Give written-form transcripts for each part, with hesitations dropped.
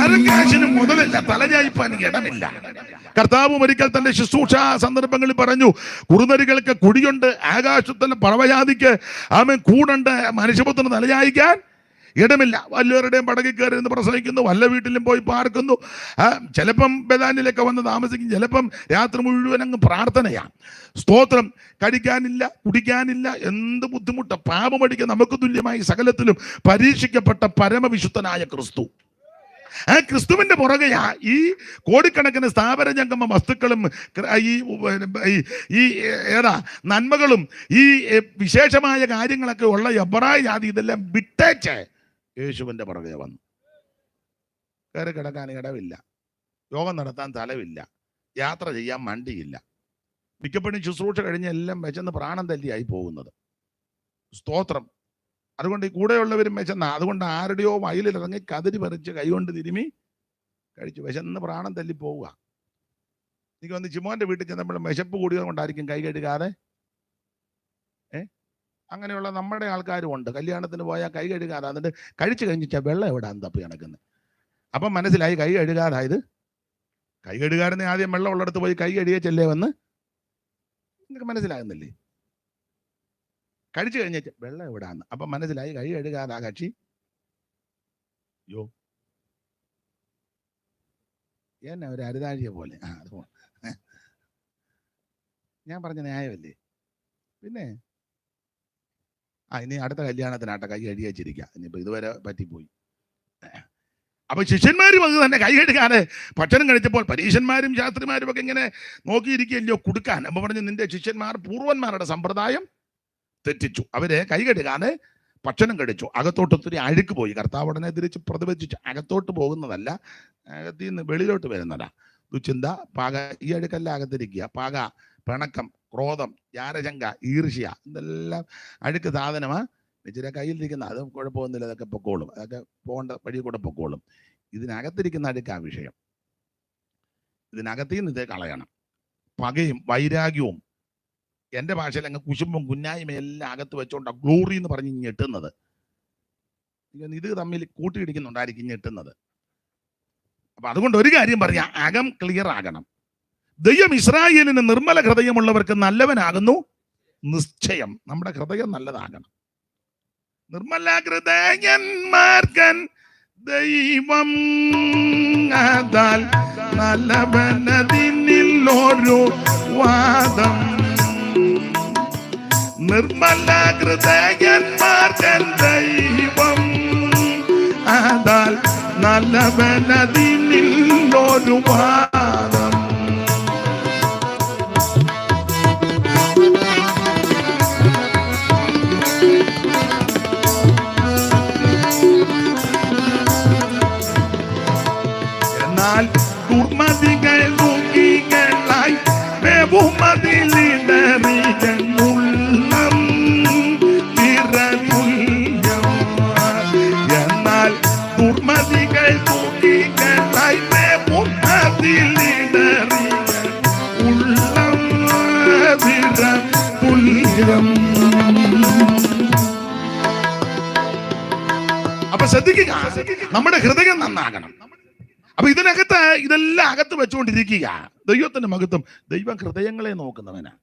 വെറും കാശിന് മുതലില്ല, തലചായ്പാൻ ഇടമില്ല. കർത്താവ് ഒരിക്കൽ തന്റെ ശുശ്രൂഷ സന്ദർഭങ്ങളിൽ പറഞ്ഞു, കുറുനരികൾക്ക് കുടിയുണ്ട്, ആകാശത്തിലെ പറവജാതിക്ക് കൂടുണ്ട്, മനുഷ്യപുത്രന് തലചായ്ക്കാൻ ഇടമില്ല. വല്ലവരുടെയും പടകിൽ കയറി എന്ന് പ്രസംഗിക്കുന്നു, വല്ല വീട്ടിലും പോയി പാർക്കുന്നു, ചിലപ്പം ബദാനിലൊക്കെ വന്ന് താമസിക്കും, ചിലപ്പം രാത്രി മുഴുവൻ അങ്ങ് പ്രാർത്ഥനയാണ്. സ്തോത്രം. കഴിക്കാനില്ല, കുടിക്കാനില്ല, എന്ത് ബുദ്ധിമുട്ട്. പാപമടിക്കാൻ നമുക്ക് തുല്യമായി സകലത്തിലും പരീക്ഷിക്കപ്പെട്ട പരമവിശുദ്ധനായ ക്രിസ്തു. ആ ക്രിസ്തുവിന്റെ പുറകെയാ ഈ കോടിക്കണക്കിന് സ്ഥാപന ജംഗമ വസ്തുക്കളും ഈ നന്മകളും ഈ വിശേഷമായ കാര്യങ്ങളൊക്കെ ഉള്ള എബ്രായ ജാതി ഇതെല്ലാം വിട്ടേച്ച് യേശുവിന്റെ പുറകെ വന്നു. കയറി കിടക്കാൻ ഇടവില്ല, യോഗം നടത്താൻ സ്ഥലമില്ല, യാത്ര ചെയ്യാൻ വണ്ടിയില്ല. മിക്കപ്പോഴും ശുശ്രൂഷ കഴിഞ്ഞ് എല്ലാം വെച്ചെന്ന് പ്രാണം തല്ലിയായി പോകുന്നത്. സ്തോത്രം. അതുകൊണ്ട് ഈ കൂടെയുള്ളവരും വിശന്ന, അതുകൊണ്ട് ആരുടെയോ വയലിലിറങ്ങി കതിരി പറിച്ച് കൈകൊണ്ട് തിരുമി കഴിച്ചു വിശന്ന് പ്രാണം തല്ലി പോവുക. എനിക്ക് വന്ന് ചിമോന്റെ വീട്ടിൽ ചെന്നപ്പോൾ വിശപ്പ് കൂടിയത് കൊണ്ടായിരിക്കും കൈ കഴുകാതെ. അങ്ങനെയുള്ള നമ്മുടെ ആൾക്കാരും ഉണ്ട്. കല്യാണത്തിന് പോയാൽ കൈ കഴുകാതെ, എന്നിട്ട് കഴിച്ചു കഴിഞ്ഞിട്ടാൽ വെള്ളം എവിടെയാണ് തപ്പി കിടക്കുന്നത്. അപ്പം മനസ്സിലായി കൈ കഴുകാതായത്. കൈ കഴുകാരനെ ആദ്യം വെള്ളം ഉള്ളിടത്ത് പോയി കൈ കഴുകിയല്ലേ വന്ന്. നിങ്ങൾക്ക് മനസ്സിലാകുന്നില്ലേ? കഴിച്ചു കഴിഞ്ഞ വെള്ളം എവിടാന്ന്. അപ്പൊ മനസ്സിലായി കൈ കഴുകാതെ ആ കക്ഷി. യോ എന്നെ ഒരു അരുതാഴിയെ പോലെ. അത് ഞാൻ പറഞ്ഞ ന്യായമല്ലേ? പിന്നെ ഇനി അടുത്ത കല്യാണത്തിനാട്ടെ കൈ കഴുകി വെച്ചിരിക്കുക. ഇനിയിപ്പോ ഇതുവരെ പറ്റിപ്പോയി. അപ്പൊ ശിഷ്യന്മാരും അത് തന്നെ കൈ കഴുകാതെ ഭക്ഷണം കഴിച്ചപ്പോൾ പരീശന്മാരും ശാസ്ത്രിമാരും ഒക്കെ ഇങ്ങനെ നോക്കിയിരിക്കുകയല്ലോ കൊടുക്കാൻ. അപ്പൊ പറഞ്ഞു, നിന്റെ ശിഷ്യന്മാർ പൂർവന്മാരുടെ സമ്പ്രദായം തെറ്റിച്ചു, അവരെ കൈ കഴുകാതെ ഭക്ഷണം കഴിച്ചു, അകത്തോട്ട് ഒത്തിരി അഴുക്ക് പോയി. കർത്താവ് ഉടനെ തിരിച്ച് പ്രതിവചിച്ചു, അകത്തോട്ട് പോകുന്നതല്ല, അകത്തിൽ നിന്ന് വെളിയിലോട്ട് വരുന്നതാ. ദുശ്ചിന്ത, പക, ഈ അഴുക്കല്ല അകത്തിരിക്കുക. പക, പിണക്കം, ക്രോധം, ജാരശങ്ക, ഈർഷ്യ, ഇതെല്ലാം അഴുക്ക് സാധനമാ. ഇച്ചിരി കയ്യിലിരിക്കുന്ന അത് കുഴപ്പമൊന്നുമില്ല, അതൊക്കെ പൊക്കോളും, അതൊക്കെ പോകേണ്ട വഴി കൂടെ പൊക്കോളും. ഇതിനകത്തിരിക്കുന്ന അഴുക്കാ വിഷയം. ഇതിനകത്തിൽ നിന്ന് ഇതേ കളയണം. പകയും വൈരാഗ്യവും, എൻ്റെ ഭാഷയിൽ അങ്ങ് കുശുമ്പും കുഞ്ഞായ്മ എല്ലാം അകത്ത് വെച്ചോണ്ടാ ഗ്ലോറി എന്ന് പറഞ്ഞ് ഞെട്ടുന്നത്. ഇത് തമ്മിൽ കൂട്ടിയിടിക്കുന്നുണ്ടായിരിക്കും ഞെട്ടുന്നത്. അപ്പൊ അതുകൊണ്ട് ഒരു കാര്യം പറഞ്ഞ, അകം ക്ലിയർ ആകണം. ദൈവം ഇസ്രായേലിന് നിർമ്മല ഹൃദയമുള്ളവർക്ക് നല്ലവനാകുന്നു നിശ്ചയം. നമ്മുടെ ഹൃദയം നല്ലതാകണം. നിർമ്മല ഹൃദയന്മാർക്കൻ ദൈവം ആദാൽ നല്ലവനതിനില്ലൊരു വാദം. നിർമ്മല ഹൃദയന്മാർക്കൻ ദൈവം ആദാൽ നല്ലവനതിനില്ലൊരു വാദം. എന്നാൽ ദുർമതികൾ ദുഃഖികളായി ബഹുമതിലിടറിയുള്ളം നിറതുല്യം. എന്നാൽ ദുർമതികൾ ദുഃഖികളായി ബഹുമതിലിടറിയുള്ളം നിറതുല്യം. അപ്പൊ ശ്രദ്ധിക്കുക, നമ്മുടെ ഹൃദയം നന്നാകണം. അപ്പൊ ഇതിനകത്ത് ഇതെല്ലാം അകത്ത് വെച്ചുകൊണ്ടിരിക്കുക. ദൈവത്തിന്റെ മഹത്വം. ദൈവം ഹൃദയങ്ങളെ നോക്കുന്നവനാ.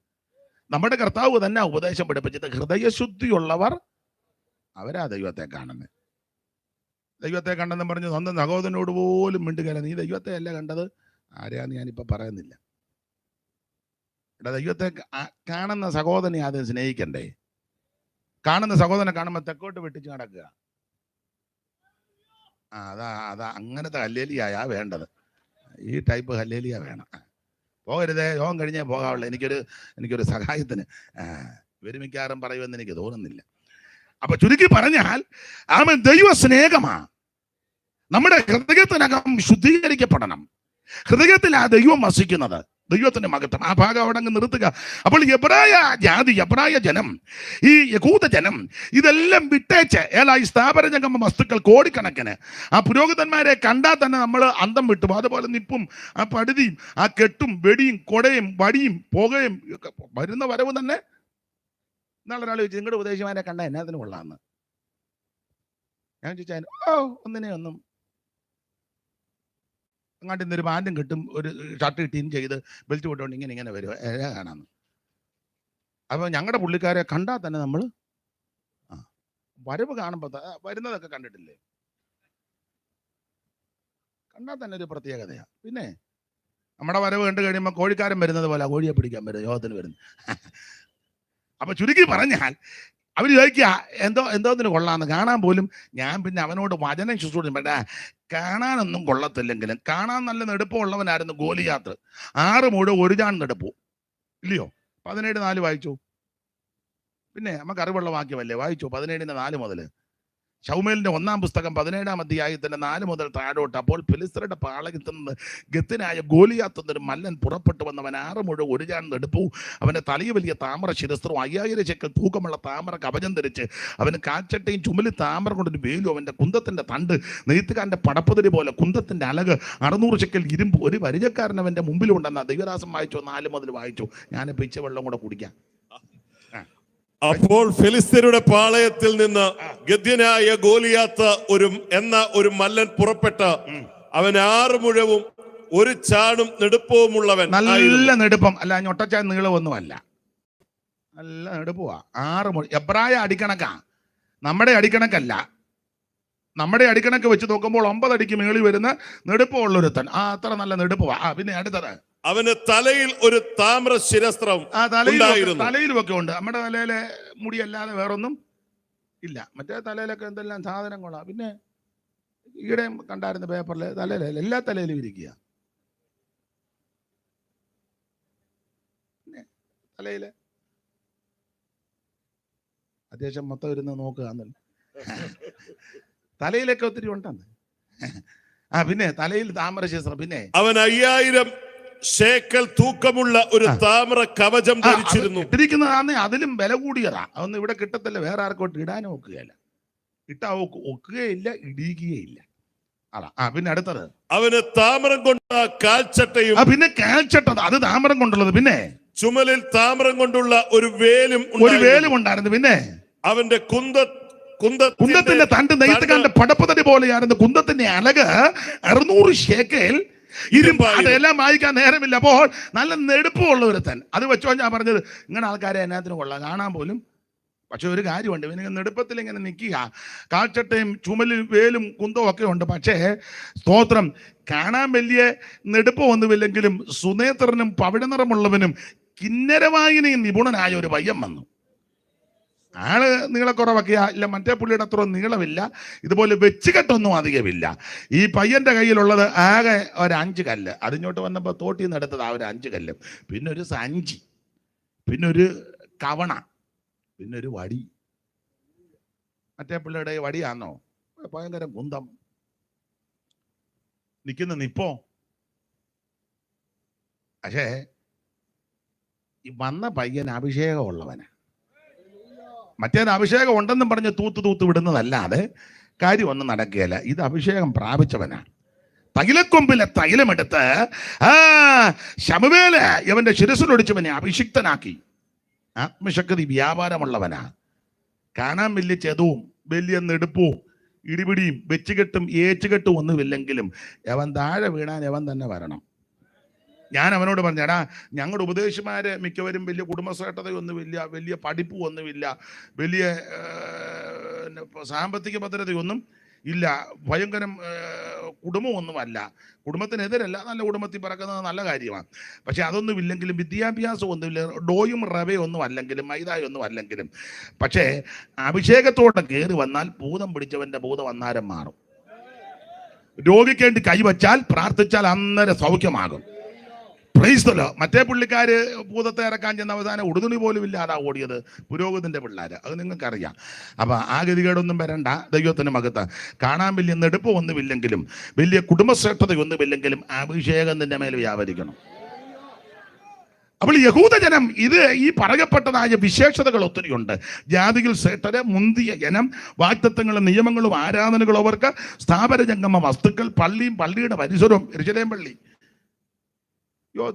നമ്മുടെ കർത്താവ് തന്നെ ഉപദേശം പഠിപ്പിച്ചത്, ഹൃദയശുദ്ധിയുള്ളവർ അവരാ ദൈവത്തെ കാണുന്നത്. ദൈവത്തെ കണ്ടെന്ന് പറഞ്ഞ് സ്വന്തം സഹോദരനോട് പോലും മിണ്ടുകയല്ല. നീ ദൈവത്തെ അല്ല കണ്ടത്, ആരെയാന്ന് ഞാനിപ്പോ പറയുന്നില്ല. ദൈവത്തെ കാണുന്ന സഹോദരനെ ആദ്യം സ്നേഹിക്കണ്ടേ? കാണുന്ന സഹോദരനെ കാണുമ്പോൾ തെക്കോട്ട് വെട്ടിച്ച് നടക്കുക. അതാ അങ്ങനത്തെ ഹല്ലേലിയാ വേണ്ടത്. ഈ ടൈപ്പ് ഹല്ലേലിയ വേണം. പോകരുതേ, യോഗം കഴിഞ്ഞേ പോകാവുള്ളൂ. എനിക്കൊരു സഹായത്തിന് വിരമിക്കാറും പറയുമെന്ന് എനിക്ക് തോന്നുന്നില്ല. അപ്പൊ ചുരുക്കി പറഞ്ഞാൽ ദൈവ സ്നേഹമാ. നമ്മുടെ ഹൃദയത്തിനകം ശുദ്ധീകരിക്കപ്പെടണം. ഹൃദയത്തിൽ ആ ദൈവം വസിക്കുന്നത്, ദൈവത്തിന്റെ മഹത്വം. ആ ഭാഗം അവിടെ അങ്ങ് നിർത്തുക. അപ്പോൾ എബ്രായ ജാതി, എബ്രായ ജനം, ഈ യഹൂദ ജനം ഇതെല്ലാം വിട്ടേച്ച് ഈ സ്ഥാപന ജംഗമ വസ്തുക്കൾ കോടിക്കണക്കിന് ആ പുരോഹിതന്മാരെ കണ്ടാൽ തന്നെ നമ്മൾ അന്തം വിട്ടു. അതുപോലെ നിപ്പും ആ പടുതിയും ആ കെട്ടും വെടിയും കൊടയും വടിയും പുകയും വരുന്ന വരവ് തന്നെ. നാളൊരാൾ ചോദിച്ചു, നിങ്ങളുടെ ഉപദേശിമാരെ കണ്ട എന്നാത്തിന് കൊള്ളാമെന്ന്. ഞാൻ ചോദിച്ചാൽ ഒന്നിനെ ഒന്നും അങ്ങോട്ട് ഇന്നൊരു പാൻറ്റും കിട്ടും, ഒരു ഷർട്ട് കിട്ടിയും ചെയ്ത് ബെൽറ്റ് കൊണ്ടുകൊണ്ട് ഇങ്ങനെ വരും കാണാമെന്ന്. അപ്പോൾ ഞങ്ങളുടെ പുള്ളിക്കാരെ കണ്ടാൽ തന്നെ നമ്മൾ വരവ് കാണുമ്പോൾ വരുന്നതൊക്കെ കണ്ടിട്ടില്ലേ, കണ്ടാൽ തന്നെ ഒരു പ്രത്യേകതയാണ്. പിന്നെ നമ്മുടെ വരവ് കണ്ടു കഴിയുമ്പോൾ കോഴിക്കാരൻ വരുന്നത് പോലെ കോഴിയെ പിടിക്കാൻ വരും, യോഗത്തിന് വരുന്നു. അപ്പൊ ചുരുക്കി പറഞ്ഞാൽ അവർ ചോദിക്കുക എന്തോന്നിന് കൊള്ളാന്ന്, കാണാൻ പോലും. ഞാൻ പിന്നെ അവനോട് വചനം ശുശ്രൂഷിക്കും, കാണാനൊന്നും കൊള്ളത്തില്ലെങ്കിലും കാണാൻ നല്ല നെടുപ്പമുള്ളവനായിരുന്നു ഗോലിയാത്ത്. 6 മുഴം 1 ചാൺ നെടുപ്പു, ഇല്ലയോ? 17:4 വായിച്ചു. പിന്നെ നമുക്ക് അറിവുള്ള വാക്യമല്ലേ, വായിച്ചു 17:4 മുതൽ. ശൗമേലിന്റെ 1-ാം പുസ്തകം 17-ാം അധ്യായത്തിന്റെ 4 മുതൽ താഴോട്ട്. അപ്പോൾ ഫിലിസ്ത്യരുടെ പാളയത്തിൽ നിന്ന് ഗത്തിനായ ഗോലിയാത്ത് എന്നൊരു മല്ലൻ പുറപ്പെട്ടു വന്നവൻ 6 മുഴം 1 ചാൺ നെടുപ്പു, അവന്റെ തലയിൽ വലിയ താമര ശിരസ്ത്രവും 5000 ശെക്കൽ തൂക്കമുള്ള താമര കവചം ധരിച്ച്, അവന് കാൽച്ചട്ടയും ചുമലി താമര കൊണ്ടൊരു വേലും, അവന്റെ കുന്തത്തിന്റെ തണ്ട് നെയ്ത്തുകാരന്റെ പടപ്പതിരി പോലെ, കുന്തത്തിന്റെ അലക് 600 ശെക്കൽ ഇരുമ്പ്, ഒരു പരിചക്കാരൻ അവന്റെ മുമ്പിലുണ്ടെന്ന ദൈവദാസം വായിച്ചു. 4 മുതൽ വായിച്ചു. ഞാൻ പിച്ച വെള്ളം കൂടെ കുടിക്കാം. അപ്പോൾ ഫിലിസ്ത്യരുടെ പാളയത്തിൽ നിന്ന് ഗദ്യനായ ഗോലിയാത്ത് ഒരു മല്ലൻ പുറപ്പെട്ട്, അവൻ 6 മുഴവും 1 ചാണും നെടുപ്പവുമുള്ളവൻ. നല്ല നെടുപ്പം, അല്ല ഞൊട്ടച്ചാൻ നീളമൊന്നുമല്ല, നല്ല നെടുപ്പുവാ. 6 മുഴം. എബ്രായ അടിക്കണക്കാ, നമ്മുടെ അടിക്കണക്കല്ല. നമ്മുടെ അടിക്കണക്ക് വെച്ച് നോക്കുമ്പോൾ 9 അടിക്ക് മേളിൽ വരുന്ന നെടുപ്പമുള്ളൊരുത്തൻ. അത്ര നല്ല നെടുപ്പുവാ. പിന്നെ അടുത്തത്, അവന് തലയിൽ ഒരു താമ്ര ശിരസ്ത്രം തലയിലും ഒക്കെ ഉണ്ട്. നമ്മുടെ തലയിലെ മുടിയല്ലാതെ വേറൊന്നും ഇല്ല. മറ്റേ തലയിലൊക്കെ എന്തെല്ലാം സാധനങ്ങളാ. പിന്നെ ഈയിടെ കണ്ടായിരുന്ന പേപ്പറിൽ തലയില എല്ലാ തലയിലും ഇരിക്കുക. പിന്നെ തലയില് അത്യാവശ്യം മൊത്തം ഇരുന്ന് നോക്കുക എന്നല്ല, തലയിലൊക്കെ ഒത്തിരി ഉണ്ടെന്ന്. പിന്നെ തലയിൽ താമര ശിരസ്ത്രം. പിന്നെ അവൻ 5000 ശേക്കൽ തൂക്കമുള്ള ഒരു താമ്ര കവചം ധരിച്ചിരുന്നു. ഇട്ടിരിക്കുന്നതാന്ന് അതിലും വില കൂടിയതാ. അതൊന്നും ഇവിടെ കിട്ടത്തില്ല, വേറെ ആർക്കോട്ട് ഇടാനും ഒക്കുകയില്ല. ഇട്ടാ ഒക്കുകയില്ല, ഇടിയുകയില്ല. അതാ. പിന്നെ അടുത്തത്, അവന് താമ്രം കൊണ്ട കാൽച്ചട്ടയും. പിന്നെ കാൽച്ചട്ട, അത് താമ്രം കൊണ്ടുള്ളത്. പിന്നെ ചുമലിൽ താമ്രം കൊണ്ടുള്ള ഒരു വേലും ഉണ്ടായിരുന്നു. പിന്നെ അവന്റെ കുന്തത്തിന്റെ തണ്ട് നെയ്ത്തുകാരന്റെ പടപ്പതടി പോലെയായിരുന്നു. കുന്തത്തിന്റെ അലക് 600 ശേക്കൽ ഇരുമ്പ്. അതെല്ലാം വായിക്കാൻ നേരമില്ല. അപ്പോൾ നല്ല നെടുപ്പമുള്ള ഒരുത്തൻ. അത് വെച്ചോ ഞാൻ പറഞ്ഞത്, ഇങ്ങനെ ആൾക്കാരെ എന്നാത്തിന് കൊള്ളാം, കാണാൻ പോലും. പക്ഷെ ഒരു കാര്യമുണ്ട്, ഇവന് നെടുപ്പത്തിൽ ഇങ്ങനെ നിൽക്കുക, കാൽച്ചട്ടയും ചുമലും വേലും കുന്തവും ഒക്കെ ഉണ്ട്. പക്ഷേ സ്തോത്രം, കാണാൻ വലിയ നെടുപ്പമൊന്നുമില്ലെങ്കിലും സുനേത്രനും പവിഴനിറമുള്ളവനും കിന്നരവായനയും നിപുണനായ ഒരു പയ്യൻ വന്നു. ആള് നീളക്കുറവൊക്കെ ഇല്ല, മറ്റേ പുള്ളിയുടെ അത്ര നീളമില്ല, ഇതുപോലെ വെച്ചുകെട്ടൊന്നും അധികമില്ല. ഈ പയ്യന്റെ കയ്യിലുള്ളത് ആകെ ഒരു 5 കല്ല്. അതിങ്ങോട്ട് വന്നപ്പോൾ തോട്ടിൽ നിന്ന് എടുത്തത് ഒരു 5 കല്ല്, പിന്നെ ഒരു സഞ്ചി, പിന്നെ ഒരു കവണ, പിന്നെ ഒരു വടി. മറ്റേ പുള്ളിയുടെ വടിയാന്നോ, ഭയങ്കര കുന്തം നിൽക്കുന്ന നിപ്പോ. പക്ഷേ ഈ വന്ന പയ്യൻ അഭിഷേകമുള്ളവനാ. മറ്റേത് അഭിഷേകം ഉണ്ടെന്നും പറഞ്ഞ് തൂത്ത് വിടുന്നതല്ലാതെ കാര്യമൊന്നും നടക്കുകയില്ല. ഇത് അഭിഷേകം പ്രാപിച്ചവനാണ്. തൈലക്കൊമ്പിലെ തൈലമെടുത്ത് ശമൂവേല് ഇവന്റെ ശിരസിലൊടിച്ചവനെ അഭിഷിക്തനാക്കി. ആത്മശക്തി വ്യാപാരമുള്ളവനാ. കാണാൻ വലിയ ചെതവും വലിയ നെടുപ്പവും ഇടിപിടിയും വെച്ചുകെട്ടും ഏച്ചുകെട്ടും ഒന്നുമില്ലെങ്കിലും അവൻ താഴെ വീണാൻ അവൻ തന്നെ വരണം. ഞാൻ അവനോട് പറഞ്ഞു, എടാ ഞങ്ങളുടെ ഉപദേശിമാര് മിക്കവരും വലിയ കുടുംബശ്രേഷ്ഠതയൊന്നുമില്ല, വലിയ പഠിപ്പും ഒന്നുമില്ല, വലിയ സാമ്പത്തിക ഭദ്രതയൊന്നും ഇല്ല, ഭയങ്കരം കുടുംബമൊന്നുമല്ല. കുടുംബത്തിനെതിരല്ല, നല്ല കുടുംബത്തിൽ പിറക്കുന്നത് നല്ല കാര്യമാണ്. പക്ഷെ അതൊന്നും ഇല്ലെങ്കിലും, വിദ്യാഭ്യാസം ഒന്നുമില്ല, ഡോയും റവയൊന്നും അല്ലെങ്കിലും, മൈദായൊന്നും അല്ലെങ്കിലും, പക്ഷേ അഭിഷേകത്തോടെ കയറി വന്നാൽ ഭൂതം പിടിച്ചവന്റെ ഭൂതം അന്നേരം മാറും. രോഗിക്ക് വേണ്ടി കൈവച്ചാൽ പ്രാർത്ഥിച്ചാൽ അന്നേരം സൗഖ്യമാകും. മറ്റേ പുള്ളിക്കാര് ഭൂതത്തെ ഇറക്കാൻ ചെന്ന അവസാനം ഉടുതുണി പോലും ഇല്ലാതാ ഓടിയത് പുരോഹിതന്റെ പിള്ളേര്. അത് നിങ്ങൾക്കറിയാം. അപ്പൊ ആ ഗതികേടൊന്നും വരണ്ട. ദൈവത്തിന് മകത്ത് കാണാൻ വലിയ നെടുപ്പമൊന്നുമില്ലെങ്കിലും, വലിയ കുടുംബശ്രേഷ്ഠതയൊന്നുമില്ലെങ്കിലും അഭിഷേകം നിന്റെ മേൽ വ്യാപരിക്കണം. അപ്പോൾ യഹൂദജനം ഇത് ഈ പറയപ്പെട്ടതായ വിശേഷതകൾ ഒത്തിരിയുണ്ട്. ജാതികൾ ശ്രേഷ്ഠര്, മുന്തിയ ജനം, വാഗ്ദത്തങ്ങളും നിയമങ്ങളും ആരാധനകളും അവർക്ക്, സ്ഥാപന ജംഗമ വസ്തുക്കൾ, പള്ളിയും പള്ളിയുടെ പരിസരവും. യെരൂശലേം പള്ളി,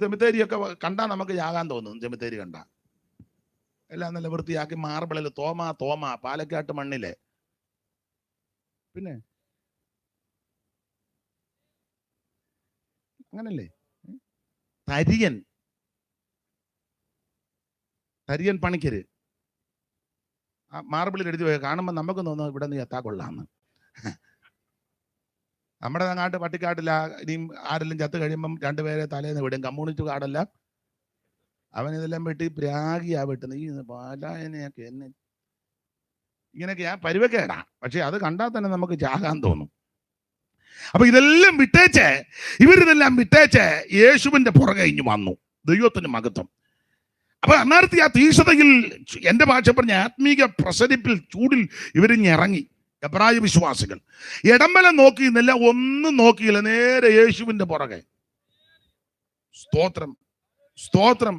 സെമിത്തേരിയൊക്കെ കണ്ടാൽ നമുക്ക് യാകാൻ തോന്നും. സെമിത്തേരി കണ്ട എല്ലാം നല്ല വൃത്തിയാക്കി മാർബിളിൽ തോമ പാലക്കാട്ട് മണ്ണിലെ. പിന്നെ അങ്ങനല്ലേ? തരിയൻ പണിക്കര് മാർബിളിൽ എഴുതി പോയ കാണുമ്പോൾ നമുക്ക് തോന്നുന്നു ഇവിടെ നിന്ന് എത്താ കൊള്ളാന്ന്. നമ്മുടെ നാട്ട് പട്ടിക്കാട്ടില്ല, ഇനിയും ആരെല്ലാം ചത്ത് കഴിയുമ്പം രണ്ടുപേരെ തലേന്ന് വിടും. കമ്മ്യൂണിസ്റ്റ് കാർഡല്ല, അവനിതെല്ലാം വെട്ടി പ്രാഗിയാ വെട്ടുന്നത്. ഈ പാലായനെയൊക്കെ എന്നെ ഇങ്ങനെയൊക്കെയാ പരുവക്കേടാ. പക്ഷെ അത് കണ്ടാൽ തന്നെ നമുക്ക് ചാകാൻ തോന്നും. അപ്പൊ ഇതെല്ലാം ഇവരിതെല്ലാം വിട്ടേച്ച് യേശുവിന്റെ പുറകെ ഇഞ്ഞു വന്നു. ദൈവത്തിന് മഹത്വം. അപ്പൊ അന്നേരത്തെ ആ തീക്ഷണതയിൽ, എന്റെ ഭാഷ പറഞ്ഞ ആത്മീക പ്രസരിപ്പിൽ, ചൂടിൽ ഇവരിഞ്ഞിറങ്ങി. എബ്രായ വിശ്വാസികൾ ഇടംബലം നോക്കിയെന്നല്ല, ഒന്നും നോക്കിയില്ല, നേരെ യേശുവിന്റെ പുറകെ. സ്തോത്രം, സ്തോത്രം.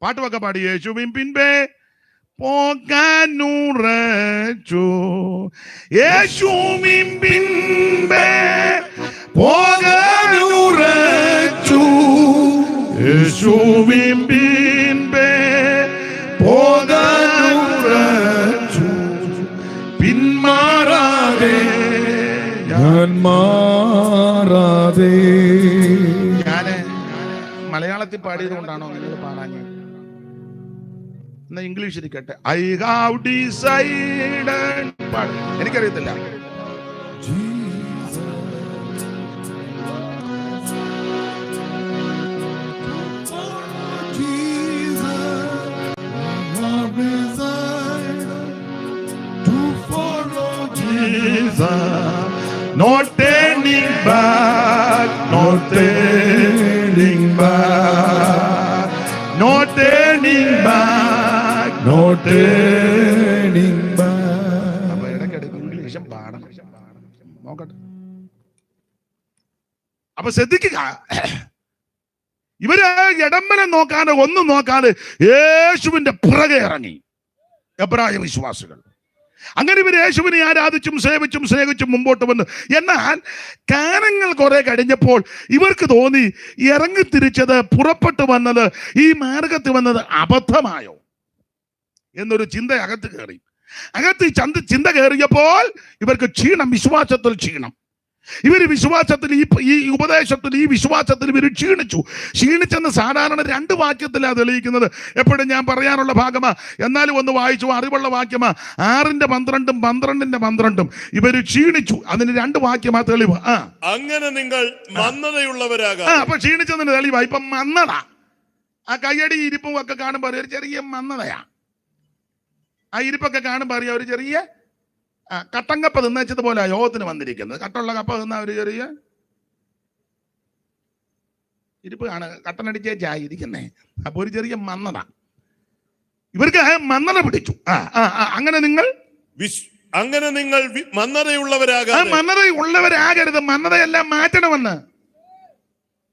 പാട്ടുമൊക്കെ പാടി യേശുവിൻ പിൻപേ പോകാനുറച്ചു, യേശുവിൻ പിൻപേ പോകാനുറച്ചു, യേശുവിൻ പിൻപേ പോകാനുറച്ചു, പിന്മാറാതെ ഞാൻ മാറാതെ. ഞാന് മലയാളത്തിൽ പാടിയത് കൊണ്ടാണോ നിങ്ങൾ പാടാൻ? എന്നാ ഇംഗ്ലീഷ് ഇരിക്കട്ടെ. I have decided. എനിക്കറിയത്തില്ല. No turning back, no turning back, no turning back, no turning back. അപ്പൊ ഇടയ്ക്കിടയ്ക്ക് ഇംഗ്ലീഷും പാടണം, നോക്കട്ടെ. അപ്പൊ ശ്രദ്ധിക്കുക, ഇവര് ഇടംബലം നോക്കാതെ, ഒന്നും നോക്കാതെ യേശുവിന്റെ പുറകെ ഇറങ്ങി എബ്രായ വിശ്വാസികൾ. അങ്ങനെ ഇവർ യേശുവിനെ ആരാധിച്ചും സേവിച്ചും സ്നേഹിച്ചും മുമ്പോട്ട് വന്നു. എന്നാൽ കാലങ്ങൾ കുറെ കഴിഞ്ഞപ്പോൾ ഇവർക്ക് തോന്നി, ഇറങ്ങി തിരിച്ചത്, പുറപ്പെട്ടു വന്നത്, ഈ മാർഗത്തിൽ വന്നത് അബദ്ധമായോ എന്നൊരു ചിന്ത അകത്ത് കയറി. ചിന്ത കയറിയപ്പോൾ ഇവർക്ക് ക്ഷീണം, വിശ്വാസത്തിൽ ക്ഷീണം. ഇവർ വിശ്വാസത്തിൽ, ഈ ഉപദേശത്തിൽ, ഈ വിശ്വാസത്തിൽ ഇവർ ക്ഷീണിച്ചെന്ന് സാധാരണ 2 വാക്യത്തിലാണ് തെളിയിക്കുന്നത്. എപ്പോഴും ഞാൻ പറയാനുള്ള ഭാഗമാ, എന്നാലും ഒന്ന് വായിച്ചു, അറിവുള്ള വാക്യമാ. 6:12, 12:12 ഇവര് ക്ഷീണിച്ചു. അതിന് 2 വാക്യമാ തെളിവ്. അങ്ങനെ നിങ്ങൾ മന്ദതയുള്ളവരാകാം. അപ്പൊ ക്ഷീണിച്ചതിന് തെളിവാ. ഇപ്പൊ മന്ദത, ആ കയ്യടി ഇരിപ്പും ഒക്കെ കാണുമ്പോൾ ഒരു ചെറിയ മന്ദതയാ. ആ ഇരിപ്പൊക്കെ കാണുമ്പോൾ അറിയാം, ഒരു ചെറിയ കട്ടങ്കപ്പ തിന്നച്ചതുപോലെ യോഗത്തിന് വന്നിരിക്കുന്നത്. കട്ടുള്ള കപ്പ തിന്ന ഒരു ചെറിയ ഇരിപ്പ് കാണുക, കട്ടനടിച്ചായി ഇരിക്കുന്നേ. അപ്പൊ ഒരു ചെറിയ മന്ദത, ഇവർക്ക് മന്ദത പിടിച്ചു. അങ്ങനെ നിങ്ങൾ മന്ദതയുള്ളവരാകരുത്. മന്ദതയെല്ലാം മാറ്റണമെന്ന്.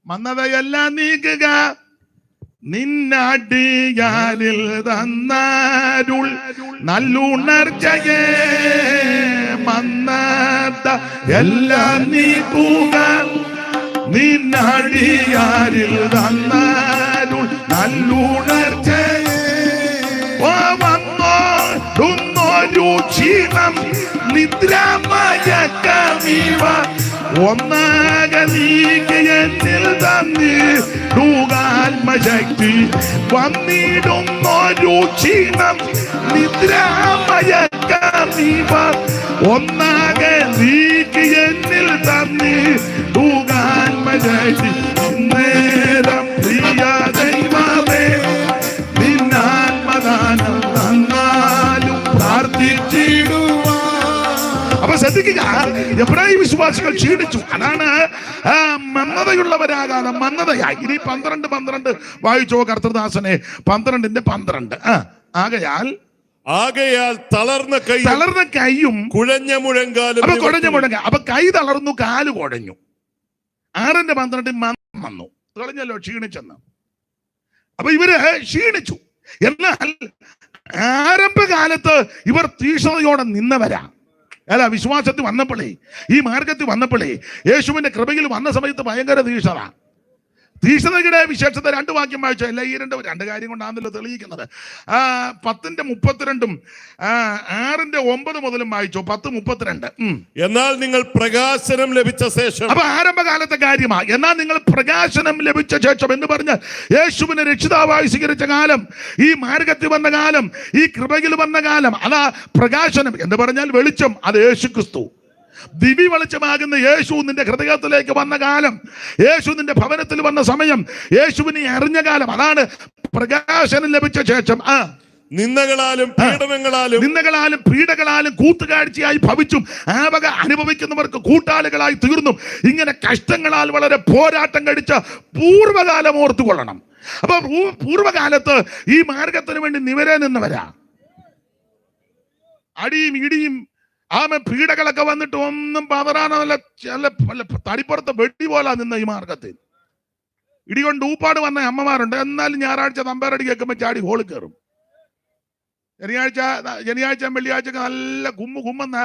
മന്ദതയെല്ലാം നീക്കുക, നിന്നടിയാലിൽ തന്നാരുൾ നല്ലുണർച്ചയെ. മന്ദത എല്ലാം നീക്കുക, നിന്നടിയാലിൽ തന്നാരുൾ നല്ലുണർച്ചയെ. വന്നോടുന്നൊരു ക്ഷീണം നിദ്രാമയക്കമിവ ഒന്നാകെ നീക്കിയെന്നിൽ തന്നിടുകാത്മശക്തി. വന്നിടുന്നൊരു ക്ഷീണം നിദ്രാമയക്കമിവ ഒന്നാകെ നീക്കിയെന്നിൽ തന്നിടുകാത്മശക്തി. നേരം പ്രിയ ദൈവമേ, നിന്നാത്മദാനം തന്നാലും പ്രാർത്ഥിച്ചിടുവാ. അപ്പൊ ശ്രദ്ധിക്കുക, എബ്രായ വിശ്വാസികൾ ക്ഷീണിച്ചു. അതാണ് മന്ദതയുള്ളവരാകാതെ മന്ദതയായി. ഇനി 12:12 വായിച്ചോ കർത്തൃദാസനെ. 12:12. ആകയാൽ തളർന്ന കൈയും കുഴഞ്ഞ മുഴങ്കാലും. അപ്പൊ കൈ തളർന്നു, കാല് കുഴഞ്ഞു. 6:12 മന്ദം വന്നു, തെളിഞ്ഞല്ലോ ക്ഷീണിച്ചെന്ന്. അപ്പൊ ഇവര് ക്ഷീണിച്ചു. എന്നാൽ ആരംഭകാലത്ത് ഇവർ തീക്ഷ്ണതയോടെ നിന്നവരാ. വിശ്വാസത്തിൽ വന്നപ്പോഴേ, ഈ മാർഗത്തിൽ വന്നപ്പോഴേ, യേശുവിന്റെ കൃപയിൽ വന്ന സമയത്ത് ഭയങ്കര തീക്ഷ്ണത. തീക്ഷ്ണതയുടെ വിശേഷത 2 വാക്യം വായിച്ച അല്ല, ഈ രണ്ട് കാര്യം കൊണ്ടാണല്ലോ തെളിയിക്കുന്നത്. 10:32 6:9 മുതലും വായിച്ചോ. 10:32. എന്നാൽ നിങ്ങൾ പ്രകാശനം ലഭിച്ച ശേഷം. അപ്പൊ ആരംഭകാലത്തെ കാര്യമാണ്. എന്നാൽ നിങ്ങൾ പ്രകാശനം ലഭിച്ച ശേഷം എന്ന് പറഞ്ഞാൽ യേശുവിനെ രക്ഷിതാവായി സ്വീകരിച്ച കാലം, ഈ മാർഗത്തിൽ വന്ന കാലം, ഈ കൃപയിൽ വന്ന കാലം, അതാ പ്രകാശനം എന്ന് പറഞ്ഞാൽ വെളിച്ചം. അത് യേശു ക്രിസ്തു, ദിവ്യ വെളിച്ചമാകുന്ന യേശു നിന്റെ ഹൃദയത്തിലേക്ക് വന്ന കാലം, യേശു നിന്റെ ഭവനത്തിൽ വന്ന സമയം, യേശുവിനെ അറിഞ്ഞ കാലം, അതാണ് പ്രകാശനം ലഭിച്ച ശേഷം. നിന്ദകളാലും പീഡകളാലും കൂത്തുകാഴ്ചയായി ഭവിച്ചും ആ വക അനുഭവിക്കുന്നവർക്ക് കൂട്ടാളികളായി തീർന്നും ഇങ്ങനെ കഷ്ടങ്ങളാൽ വളരെ പോരാട്ടം കഴിച്ച പൂർവ്വകാലം ഓർത്തുകൊള്ളണം. അപ്പൊ പൂർവ്വകാലത്ത് ഈ മാർഗത്തിന് വേണ്ടി നിവരെ നിന്നവരാ. അടിയും ഇടിയും പീഡകളൊക്കെ വന്നിട്ട് ഒന്നും പതറാനല്ല, തടിപ്പുറത്ത് വെട്ടി പോലാ നിന്ന ഈ മാർഗത്തിൽ. ഇടികൊണ്ട് ഊപ്പാട് വന്ന അമ്മമാരുണ്ട്. എന്നാലും ഞായറാഴ്ച തമ്പേരടി കേൾക്കുമ്പോൾ ചാടി ഹോളിൽ കയറും. ശനിയാഴ്ച വെള്ളിയാഴ്ചക്ക് നല്ല കുമ്മെന്ന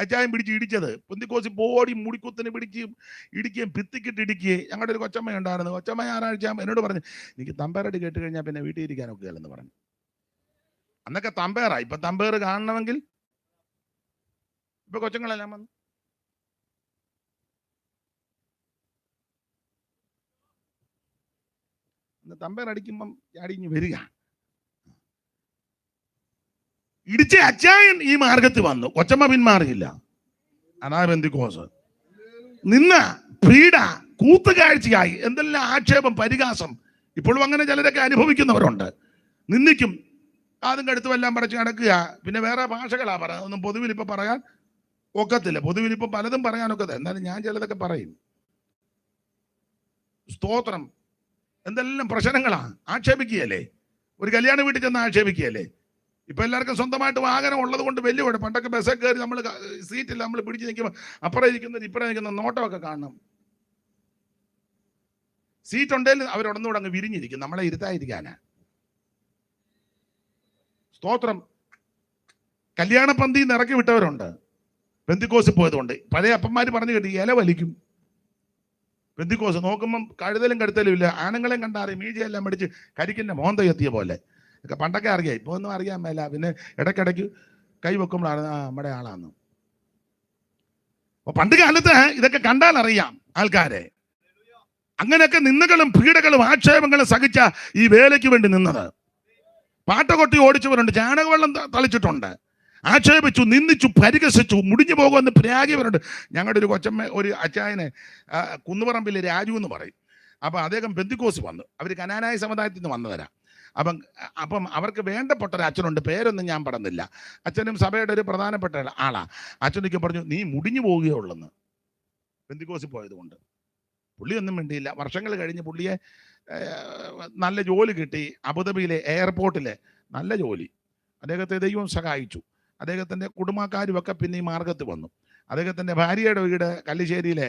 അച്ചായം പിടിച്ച് ഇടിച്ചത്. പെന്തിക്കോസി പോടി മുടിക്കുത്തിന് പിടിക്കുകയും ഇടിക്കുകയും ഭിത്തിക്കിട്ട് ഇടിക്കുകയും. ഞങ്ങളുടെ ഒരു കൊച്ചമ്മ ഉണ്ടായിരുന്നു. കൊച്ചമ്മ ഞായറാഴ്ച എന്നോട് പറഞ്ഞു, എനിക്ക് തമ്പേരടി കേട്ട് കഴിഞ്ഞാൽ പിന്നെ വീട്ടിൽ ഇരിക്കാനൊക്കെ അല്ലെന്ന് പറഞ്ഞു. അന്നൊക്കെ തമ്പേറാ. ഇപ്പൊ തമ്പേറ് കാണണമെങ്കിൽ ഇപ്പൊ കൊച്ചങ്ങളെല്ലാം വന്നു. തമ്പേറടിക്കുമ്പം ചാടിഞ്ഞ് വരിക. ഇടിച്ച അച്ചായൻ ഈ മാർഗത്തിൽ വന്നു. കൊച്ചമ്മ പിന്മാറിയില്ല. അനാബന്ധിക്കോസ് നിന്ന പീഡ കൂത്തുകാഴ്ചയായി എന്തെല്ലാം ആക്ഷേപം, പരിഹാസം. ഇപ്പോഴും അങ്ങനെ ചിലരൊക്കെ അനുഭവിക്കുന്നവരുണ്ട്. നിന്ദിക്കും, അതും കടുത്തും എല്ലാം പറിച്ച് നടക്കുക. പിന്നെ വേറെ ഭാഷകളാ പറയുന്നത്. ഒന്നും പൊതുവിൽ ഇപ്പൊ പറയാൻ ഒക്കത്തില്ല. പൊതുവിൽ ഇപ്പൊ പലതും പറയാനൊക്കത്തില്ല. എന്നാലും ഞാൻ ചിലതൊക്കെ പറയും. സ്തോത്രം. എന്തെല്ലാം പ്രശ്നങ്ങളാ. ആക്ഷേപിക്കുകയല്ലേ. ഒരു കല്യാണ വീട്ടിൽ ചെന്ന് ആക്ഷേപിക്കുകയല്ലേ. ഇപ്പൊ എല്ലാവർക്കും സ്വന്തമായിട്ട് വാഹനം ഉള്ളത് കൊണ്ട് വലിയ കുഴപ്പം. പണ്ടൊക്കെ ബസ്സൊക്കെ കയറി നമ്മൾ സീറ്റിൽ നമ്മൾ പിടിച്ച് നിൽക്കുമ്പോൾ അപ്പുറം ഇരിക്കുന്നത് ഇപ്പുറം നിൽക്കുന്ന നോട്ടമൊക്കെ കാണണം. സീറ്റ് ഉണ്ടെങ്കിൽ അവരൊടന്നുകൂടെ അങ്ങ് വിരിഞ്ഞിരിക്കും, നമ്മളെ ഇരുത്താതിരിക്കാനാ. സ്തോത്രം. കല്യാണ പന്തിയിൽ നിന്ന് ഇറക്കി വിട്ടവരുണ്ട് പെന്തിക്കോസ് പോയതുകൊണ്ട്. പഴയ അപ്പന്മാർ പറഞ്ഞു കേട്ടി ഇല വലിക്കും. പെന്തിക്കോസ് നോക്കുമ്പം കഴുതലും കടുത്തലും ഇല്ല. ആണുങ്ങളെയും കണ്ടറിയും മീജയെല്ലാം മേടിച്ച് കരിക്കിന്റെ മോന്ത എത്തിയ പോലെ ഒക്കെ പണ്ടൊക്കെ അറിയാം. ഇപ്പൊ ഒന്നും അറിയാൻ മേല. പിന്നെ ഇടയ്ക്കിടയ്ക്ക് കൈ വെക്കുമ്പോഴാണ് നമ്മുടെ ആളാന്ന്. അപ്പൊ പണ്ട് കാലത്ത് ഇതൊക്കെ കണ്ടാൽ അറിയാം ആൾക്കാരെ. അങ്ങനെയൊക്കെ നിന്ദകളും പീഡകളും ആക്ഷേപങ്ങളും സഹിച്ച ഈ വേലയ്ക്ക് വേണ്ടി നിന്നത്. പാട്ടകൊട്ടി ഓടിച്ചവരുണ്ട്, ചാണകവെള്ളം തളിച്ചിട്ടുണ്ട്, ആക്ഷേപിച്ചു, നിന്ദിച്ചു, പരിഹസിച്ചു, മുടിഞ്ഞു പോകുമെന്ന് പ്രാഗിയവരുണ്ട്. ഞങ്ങളുടെ ഒരു കൊച്ചമ്മ, ഒരു അച്ചായനെ കുന്നുപറമ്പിലെ രാജു എന്ന് പറയും. അപ്പം അദ്ദേഹം പെന്തിക്കോസ് വന്നു. അവർ കനാനായ സമുദായത്തിൽ നിന്ന് വന്നവരാ. അപ്പം അവർക്ക് വേണ്ടപ്പെട്ട ഒരു അച്ഛനുണ്ട്. പേരൊന്നും ഞാൻ പറയുന്നില്ല. അച്ഛനും സഭയുടെ ഒരു പ്രധാനപ്പെട്ട ആളാ. അച്ഛനൊക്കെ പറഞ്ഞു, നീ മുടിഞ്ഞു പോവുകയുള്ളെന്ന്. പെന്തിക്കോസിൽ പോയതുകൊണ്ട് പുള്ളിയൊന്നും വേണ്ടിയില്ല. വർഷങ്ങൾ കഴിഞ്ഞ് പുള്ളിയെ നല്ല ജോലി കിട്ടി. അബുദാബിയിലെ എയർപോർട്ടിലെ നല്ല ജോലി. അദ്ദേഹത്തെ ദൈവം സഹായിച്ചു. അദ്ദേഹത്തിൻ്റെ കുടുംബക്കാരുമൊക്കെ പിന്നെ ഈ മാർഗത്ത് വന്നു. അദ്ദേഹത്തിൻ്റെ ഭാര്യയുടെ വീട് കല്ലിശ്ശേരിയിലെ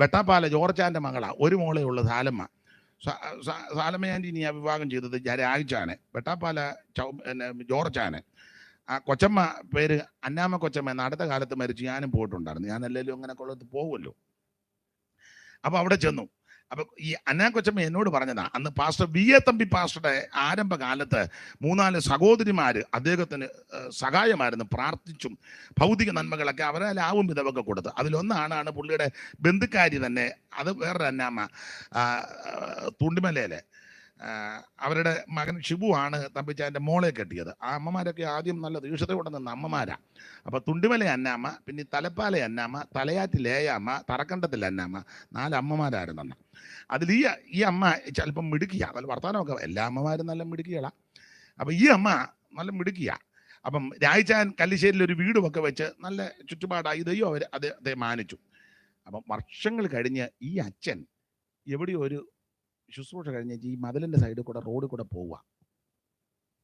വെട്ടാപ്പാല ജോർച്ചാൻ്റെ മകളാണ്. ഒരു മോളേ ഉള്ളു, സാലമ്മ. സാലമ്മ ആൻറ്റിനെയാണ് വിവാഹം ചെയ്തത് രാജിച്ചാണ്. വെട്ടാപ്പാല ജോർച്ചാണ്. ആ കൊച്ചമ്മ പേര് അന്നാമ്മ കൊച്ചമ്മ. എന്ന് അടുത്ത കാലത്ത് മരിച്ചു. ഞാനും പോയിട്ടുണ്ടായിരുന്നു. ഞാനല്ലെങ്കിലും അങ്ങനെ കൊള്ളത്ത് പോകുമല്ലോ. അപ്പോൾ അവിടെ ചെന്നു. അപ്പൊ ഈ അന്നാ കൊച്ചമ്മ എന്നോട് പറഞ്ഞതാ, അന്ന് പാസ്റ്റർ വി.എ. തമ്പി പാസ്റ്ററുടെ ആരംഭകാലത്ത് 3-4 സഹോദരിമാര് അദ്ദേഹത്തിന് സഹായമായിരുന്നു. പ്രാർത്ഥിച്ചും ഭൗതിക നന്മകളൊക്കെ അവരാലാവും വിധവൊക്കെ കൊടുത്ത്. അതിലൊന്നാണ് പുള്ളിയുടെ ബന്ധുക്കാരി തന്നെ. അത് വേറൊരു അന്നാമ്മ, തുണ്ടിമലയിലെ അവരുടെ മകൻ ഷിബു ആണ് തമ്പിച്ചാൻ്റെ മോളെ കെട്ടിയത്. ആ അമ്മമാരൊക്കെ ആദ്യം നല്ല ദീക്ഷതയോടെ നിന്ന അമ്മമാരാ. അപ്പൊ തുണ്ടിമല അന്നാമ്മ, പിന്നെ തലപ്പാല അന്നാമ്മ, തലയാറ്റിലേയമ്മ, തറക്കണ്ടത്തിൽ അന്നാമ്മ, 4 അമ്മമാരായിരുന്നു. അതിൽ ഈ അമ്മ ചിലപ്പം മിടുക്കിയ, നല്ല വർത്തമാനമൊക്കെ. എല്ലാ അമ്മമാരും നല്ല മിടുക്കികളാ. അപ്പൊ ഈ അമ്മ നല്ല മിടുക്കിയ. അപ്പം രായിച്ചാൻ കല്ലിശ്ശേരിയിൽ ഒരു വീടുമൊക്കെ വെച്ച് നല്ല ചുറ്റുപാടായി. ഇതയോ അദ്ദേഹം മാനിച്ചു. അപ്പം വർഷങ്ങൾ കഴിഞ്ഞ് ഈ അച്ഛൻ എവിടെയോ ഒരു ശുശ്രൂഷ കഴിഞ്ഞ് ഈ മതിലിൻ്റെ സൈഡിൽ കൂടെ റോഡിൽ കൂടെ പോവുക.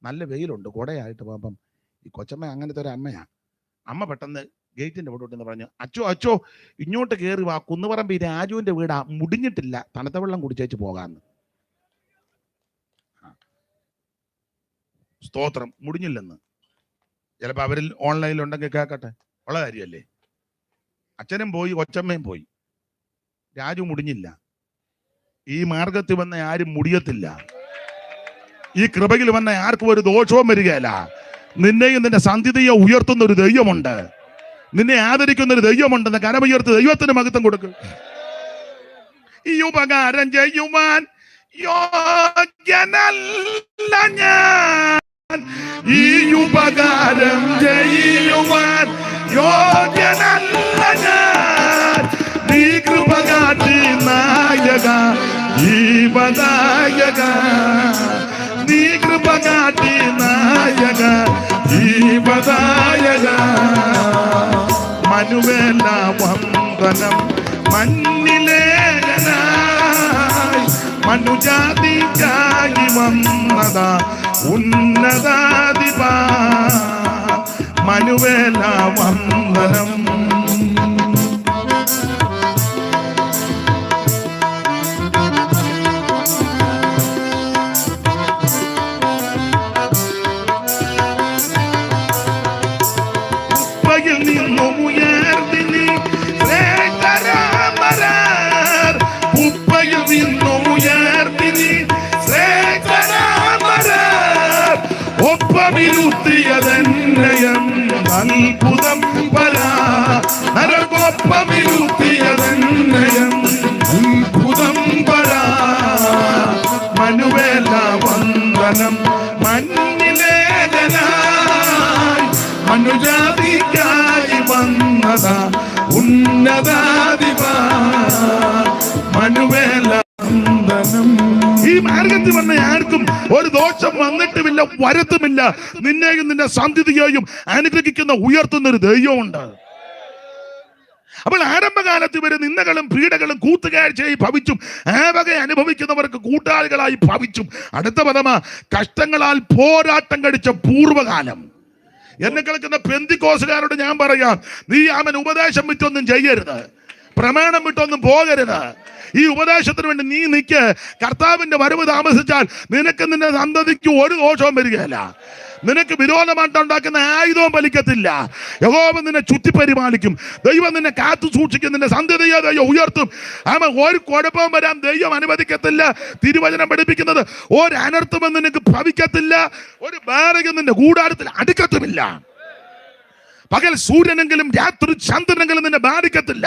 നല്ല വെയിലുണ്ട്, കുടയായിട്ട് പോകുമ്പം ഈ കൊച്ചമ്മ അങ്ങനത്തെ ഒരു അമ്മയാണ്. അമ്മ പെട്ടെന്ന് ഗേറ്റിൻ്റെ വീട്ടോട്ടെന്ന് പറഞ്ഞു, അച്ചോ ഇങ്ങോട്ട് കയറി വാ, കുന്നുപറമ്പ് രാജുവിൻ്റെ വീടാ, മുടിഞ്ഞിട്ടില്ല, തണുത്ത വെള്ളം കുടിച്ചേച്ച് പോകാമെന്ന്. സ്തോത്രം. മുടിഞ്ഞില്ലെന്ന്. ചിലപ്പോൾ അവരിൽ ഓൺലൈനിലുണ്ടെങ്കിൽ കേൾക്കട്ടെ, ഉള്ള കാര്യമല്ലേ. അച്ഛനും പോയി, കൊച്ചമ്മയും പോയി, രാജു മുടിഞ്ഞില്ല. ഈ മാർഗത്തിൽ വന്ന ആരും മുടിയത്തില്ല. ഈ കൃപയിൽ വന്ന ആർക്കും ഒരു ദോഷവും വരികയില്ല. നിന്നെയും നിന്റെ സന്ധിതയെ ഉയർത്തുന്ന ഒരു ദൈവമുണ്ട്. നിന്നെ ആദരിക്കുന്ന ഒരു ദൈവമുണ്ടെന്ന് കരമുയർത്തി ദൈവത്തിന് മഹത്വം കൊടുക്കും. ഈ ഉപകാരം ചെയ്യുവാൻ യോഗ്യനല്ല ഞാൻ, ഈ ഉപകാരം ചെയ്യുവാൻ യോഗ്യനല്ല ഞാൻ. നീ കൃപ കാട്ടി നായക ജീവദായക, നീ കൃപ കാട്ടി നായക ജീവദായക. മനുവേല വന്ദനം മഞ്ഞിലേനായി മനുജാതിക്കായി വന്നതാ ഉന്നതാധിപ. മനുവേല വന്ദനം. അത്ഭുതം പരാ നരകൊപ്പമിരുത്തിയതന്നയം അത്ഭുതം പരാ. മനുവേല വന്ദനം മഞ്ഞിലേനായി മനുജാതിക്കായി വന്നതാ ഉന്നതാധിപ. മനുവേല വന്ദനം. ഈ മാർഗത്തിൽ വന്ന ആർക്കും ഒരു ദോഷം വന്നിട്ടുമില്ല, വരത്തുമില്ല. നിന്നെയും നിന്റെ സന്ധിതിയെയും അനുഗ്രഹിക്കുന്ന ഉയർത്തുന്ന ഒരു ദൈവമുണ്ട്. അപ്പോൾ ആരംഭകാലത്ത് ഇവര് നിന്ദകളും പീഡകളും കൂത്തുകാഴ്ചയായി ഭവിച്ചും ആ വക അനുഭവിക്കുന്നവർക്ക് കൂട്ടാളികളായി ഭവിച്ചും. അടുത്ത പദമാ കഷ്ടങ്ങളാൽ പോരാട്ടം കഴിച്ച പൂർവ്വകാലം. എന്നെ കേൾക്കുന്ന പെന്തിക്കോസുകാരോട് ഞാൻ പറയാം, നീ അവൻ ഉപദേശം വിട്ടൊന്നും ചെയ്യരുത്, പ്രമാണം വിട്ടൊന്നും പോകരുത്. ഈ ഉപദേശത്തിന് വേണ്ടി നീ നിൽക്ക്. കർത്താവിന്റെ വരവ് താമസിച്ചാൽ നിനക്ക് നിന്റെ സന്തതിക്ക് ഒരു ദോഷവും വരികയില്ല. നിനക്ക് വിരോധമായിട്ടുണ്ടാക്കുന്ന ആയുധവും ഫലിക്കത്തില്ല. യഹോവ നിന്നെ ചുറ്റിപ്പരിപാലിക്കും. ദൈവം നിന്നെ കാത്തു സൂക്ഷിക്കും. നിന്റെ സന്തതിയെ ദൈവം ഉയർത്തും. ആമ ഒരു കുഴപ്പവും വരാൻ ദൈവം അനുവദിക്കത്തില്ല. തിരുവചനം പഠിപ്പിക്കുന്നത് ഒരു അനർത്ഥവും നിനക്ക് ഭവിക്കത്തില്ല. ഒരു ബാരകം നിന്റെ കൂടാരത്തിൽ അടുക്കത്തുമില്ല. പകൽ സൂര്യനെങ്കിലും രാത്രി ചന്ദ്രനെങ്കിലും നിന്നെ ബാധിക്കത്തില്ല.